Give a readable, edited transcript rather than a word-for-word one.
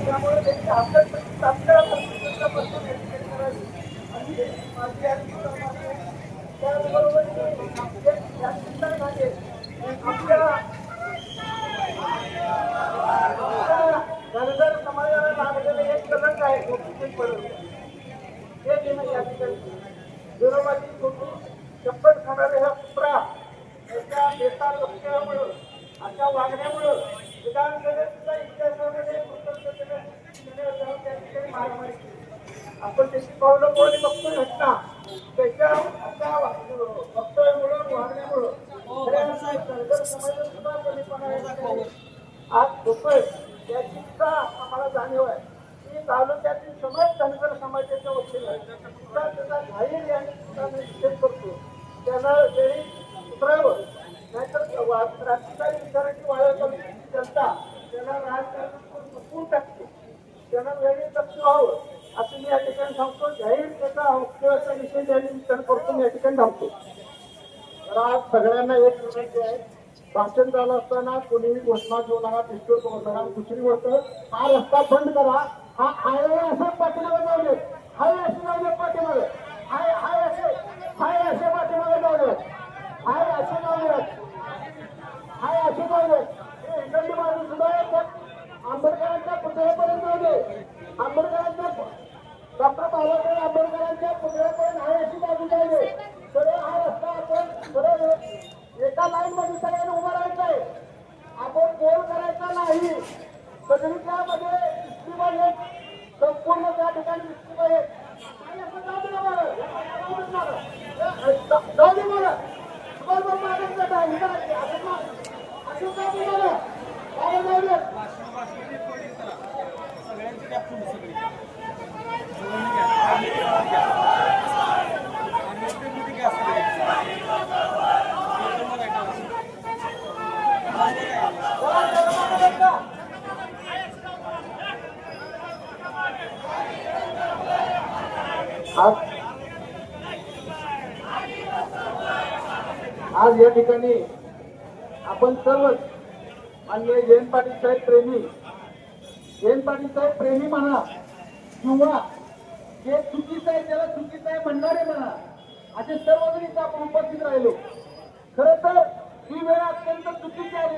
त्यामुळे त्यांची हक्कासाठी तात्काळ प्रश्न करावी आणि माझी आणखी मागणी त्याचबरोबर या चिंतनाने आमच्या धनगर समाजाला लागलेलं एक कलंक आहे गोपीचंद पडळकर हे देणं या ठिकाणी विरोधाची छोटी शपथ खाणारे हा कुत्रा त्याच्या बेताल लक्षणामुळं अशा वागण्यामुळं विधानसभेत सुद्धा इतिहासामध्ये त्या ठिकाणी मारामारी केली. आपण त्याची पावलं कोणी बघतोय घटना त्याच्या अशा वक्तव्यामुळं वागण्यामुळं धनगर समाजात सुद्धा कमीपणा आज होतोय याची सुद्धा आम्हाला जाणीव आहे की तालुक्यातील समाज धनगर समाजाच्या वतीनं सुद्धा त्याचा जाहीर याने सुद्धा निषेध करतो. त्यांना वेळी उतरावं नाहीतर राजकीय विचाराची वाया तालुक्याची जनता त्यांना राजकारणातून फसवून टाकते. त्यांना वेळी लक्ष व्हावं असं मी या ठिकाणी सांगतो. जाहीर त्याचा वक्तव्याचा निषेध या निमित्तानं करतो मी या ठिकाणी सांगतो. तर आज सगळ्यांना एक विनंती आहे, भाषण झालं असताना कोणीही घोषणा घेऊ नका, पिस्तूल करू नका. दुसरी गोष्ट हा रस्ता बंद करा. हा हायवे असं पाठीमागे जाऊ दे, हाय असे जाऊ दे पाठीमागे, हाय असे पाठीमागे जाऊ दे, हाय असे जाऊ दे, हाय असे जाऊ दे. इकडली बाजू सुद्धा आंबेडकरांच्या पुतळ्यापर्यंत जाऊ दे. आंबेडकरांच्या डॉक्टर बाबासाहेब आंबेडकरांच्या पुतळ्यापर्यंत हाय अशी बाजू जाऊ दे. सरळ हा रस्ता आपण सरळ एका लाईन मध्ये सगळ्यांना उभं राहायचं आहे. आपण गोल करायचा नाही. सगळीच्या मध्ये दिसली पाहिजे, संपूर्ण त्या ठिकाणी दिसली पाहिजे. जाऊ दे मला आज या ठिकाणी आपण सर्वच माननीय जयंत पाटील साहेब प्रेमी म्हणा किंवा जे चुकीचं आहे त्याला चुकीचं आहे म्हणणारे म्हणा, असे सर्वजण इथं आपण उपस्थित राहिलो. खरं तर ही वेळ अत्यंत चुकीची आली